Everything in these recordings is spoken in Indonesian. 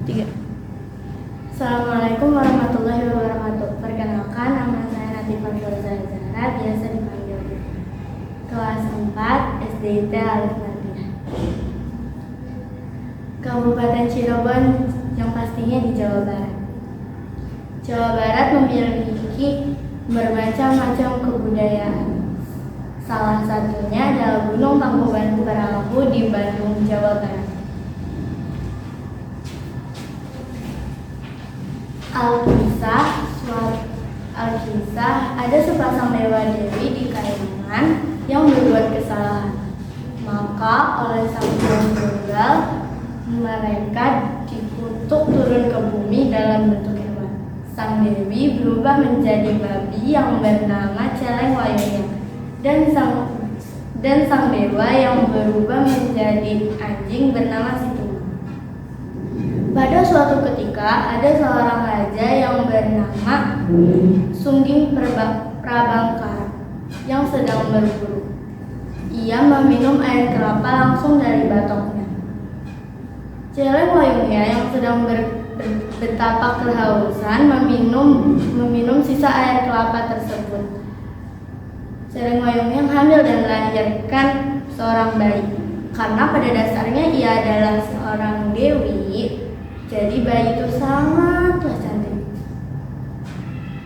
Tiga. Assalamualaikum warahmatullahi wabarakatuh. Perkenalkan, nama saya Natifah Zahra, biasa dipanggil kelas 4 SDIT Alif Madinah. Kabupaten Cirebon yang pastinya di Jawa Barat. Jawa Barat memiliki bermacam-macam kebudayaan. Salah satunya adalah Gunung Tangkuban Perahu di Bandung, Jawa Barat. Alkisah, ada sepasang dewa dewi di Kaiman yang berbuat kesalahan. Maka oleh sang Hyang Tunggal mereka dikutuk turun ke bumi dalam bentuk hewan. Sang dewi berubah menjadi babi yang bernama Celeng Wayang dan sang dewa yang berubah menjadi anjing bernama Situma. Pada suatu ketika ada seorang raja yang bernama Sungging Prabangkara yang sedang berburu. Ia meminum air kelapa langsung dari batoknya. Celeng Wayungnya yang sedang betapa kehausan meminum sisa air kelapa tersebut. Celeng Wayungnya hamil dan melahirkan seorang bayi. Karena pada dasarnya ia adalah seorang dewi, jadi bayi itu sangatlah cantik.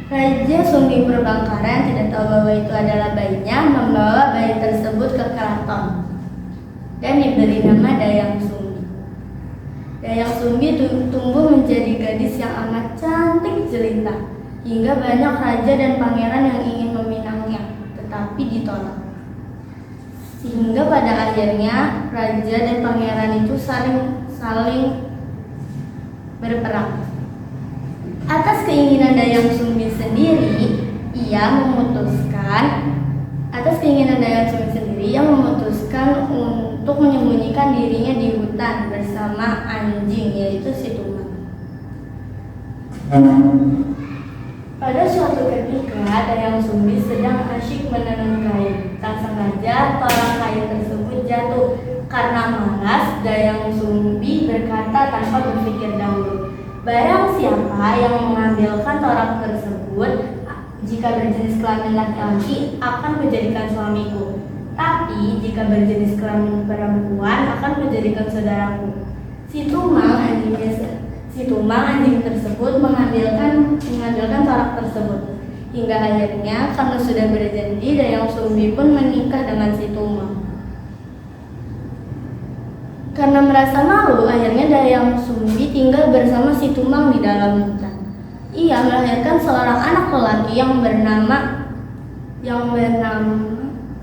Raja Sungging Prabangkara yang tidak tahu bahwa itu adalah bayinya membawa bayi tersebut ke keraton dan diberi nama Dayang Sumbi. Dayang Sumbi tumbuh menjadi gadis yang amat cantik jelita hingga banyak raja dan pangeran yang ingin meminangnya, tetapi ditolak. Sehingga pada akhirnya raja dan pangeran itu saling berperang. Atas keinginan Dayang Sumbi sendiri, ia memutuskan untuk menyembunyikan dirinya di hutan bersama anjing, yaitu Situma. Pada suatu ketika, Dayang Sumbi sedang asyik menenun kain. Tak sengaja torak kain tersebut jatuh. Karena malas, Dayang Sumbi berkata tanpa berpikir dahulu, "Barang siapa yang mengambilkan torak tersebut, jika berjenis kelamin laki-laki akan kujadikan suamiku, tapi jika berjenis kelamin perempuan akan kujadikan saudaraku." Situmang anjing tersebut mengambilkan torak tersebut. Hingga akhirnya karena sudah berjanji, Dayang Sumbi pun menikah dengan Situmang. Karena merasa malu, akhirnya Dayang Sumbi tinggal bersama Situmang di dalam hutan. Ia melahirkan seorang anak lelaki yang bernama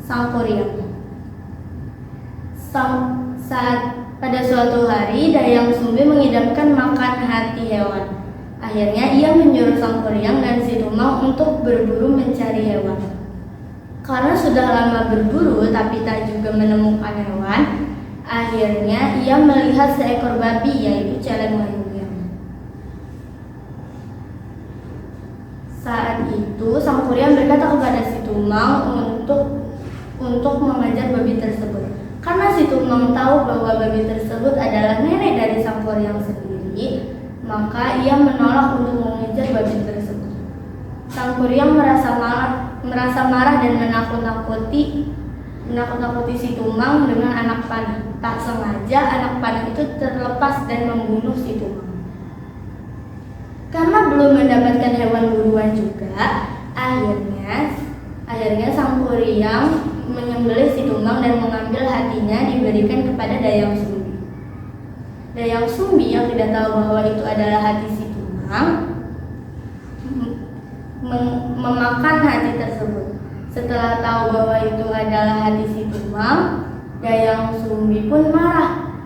Sangkuriang. Pada suatu hari, Dayang Sumbi mengidamkan makan hati hewan. Akhirnya ia menyuruh Sangkuriang dan Situmang untuk berburu mencari hewan. Karena sudah lama berburu tapi tak juga menemukan hewan, akhirnya ia melihat seekor babi, yaitu Celeng Wayungnya. Saat itu Sangkuriang berkata kepada Situmang untuk mengajar babi tersebut. Karena Situmang tahu bahwa babi tersebut adalah nenek dari Sangkuriang sendiri, maka ia menolak untuk mengejar babi tersebut. Sangkuriang merasa marah dan menakut-nakuti Situmang dengan anak panah. Tak sengaja anak panah itu terlepas dan membunuh Situmang. Karena belum mendapatkan hewan buruan juga, akhirnya Sangkuriang menyembelih Situmang dan mengambil hatinya diberikan kepada Dayang Sumbi. Dayang Sumbi yang tidak tahu bahwa itu adalah hati Situmang memakan hati tersebut. Setelah tahu bahwa itu adalah hati Situmang, Dayang Sumbi pun marah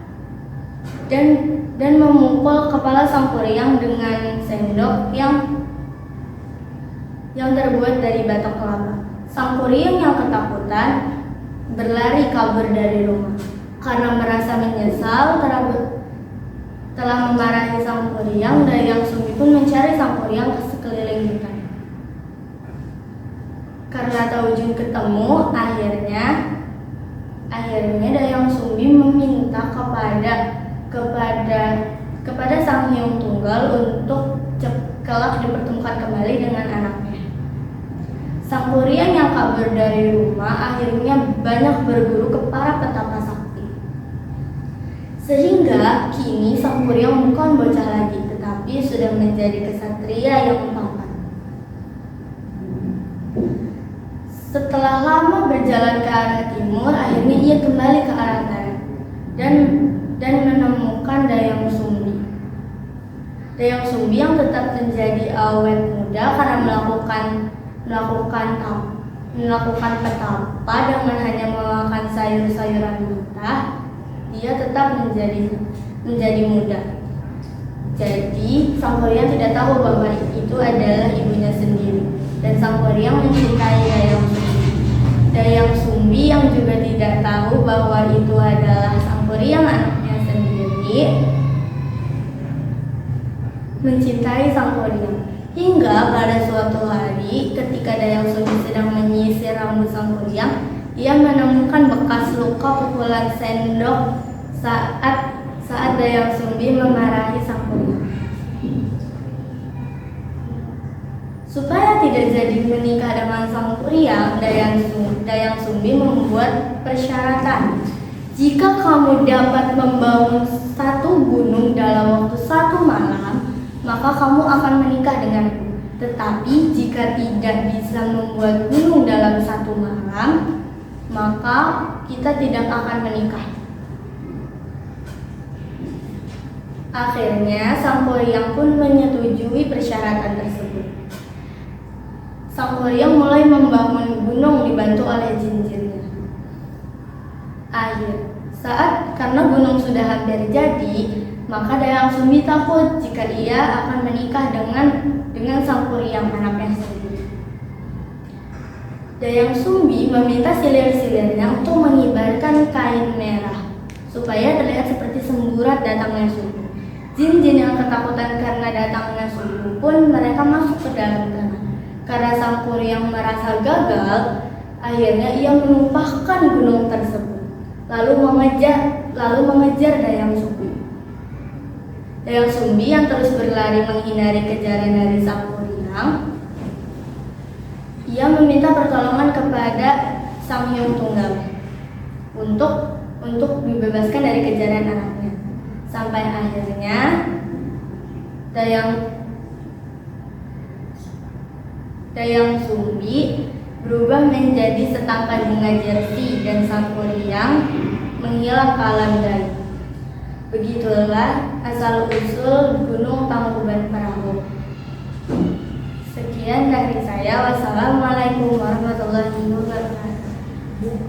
dan memukul kepala Sangkuriang dengan sendok yang terbuat dari batok kelapa. Sangkuriang yang ketakutan berlari kabur dari rumah. Karena merasa menyesal telah memarahi Sangkuriang, Dayang Sumbi pun mencari Sangkuriang ke sekeliling hutan. Karena tak ujung ketemu, akhirnya Dayang Sumbi meminta kepada kepada Sang Hyang Tunggal untuk kelak dipertemukan kembali dengan anaknya. Sang Kuryang yang kabur dari rumah akhirnya banyak berguru ke para petapa sakti. Sehingga kini Sang Kuryang bukan bocah lagi, tetapi sudah menjadi kesatria yang tampan. Setelah lama berjalan ke arah timur, akhirnya ia kembali ke arah barat dan menemukan Dayang Sumbi. Dayang Sumbi yang tetap menjadi awet muda karena melakukan petapa dengan hanya memakan sayur-sayuran mentah, dia tetap menjadi muda. Jadi Sang Kuryang tidak tahu bahwa itu adalah ibunya sendiri, dan Sang Kuryang mencintai Dayang Sumbi. Dayang Sumbi yang juga tidak tahu bahwa itu adalah Sang Kuryang anaknya sendiri mencintai Sang Kuryang. Hingga pada suatu hari ketika Dayang Sumbi sedang menyisir rambut Sang Kuryang, ia menemukan bekas luka pukulan sendok saat Dayang Sumbi memarahi Sang Kuryang. Supaya tidak jadi menikah dengan Sang Kuryang, Dayang Sumbi membuat persyaratan. Jika kamu dapat membangun satu gunung dalam waktu 1 malam, maka kamu akan menikah denganku. Tetapi jika tidak bisa membuat gunung dalam 1 malam, maka kita tidak akan menikah. Akhirnya Sang Kuryang pun menyetujui persyaratan tersebut. Sang Kuryang mulai membangun gunung dibantu oleh jin-jinnya. Karena gunung sudah hampir jadi, maka Dayang Sumbi takut jika ia akan menikah dengan Sang Kuryang anaknya sendiri. Dayang Sumbi meminta silir-silirnya untuk mengibarkan kain merah supaya terlihat seperti semburat datangnya subuh. Jin-jin yang ketakutan karena datangnya subuh pun mereka masuk ke dalam tanah. Karena Sang Kuryang merasa gagal, akhirnya ia menumpahkan gunung tersebut, lalu mengejar Dayang Sumbi. Dayang Sumbi yang terus berlari menghindari kejaran dari Sang Kuryang, ia meminta pertolongan kepada Sang Hyang Tunggal untuk dibebaskan dari kejaran anaknya. Sampai akhirnya Dayang Sumbi berubah menjadi setampan bunga jersi dan Sang Kuryang menghilang ke alam gaib. Begitulah asal-usul Gunung Tangkuban Perahu. Sekian dari saya. Wassalamualaikum warahmatullahi wabarakatuh.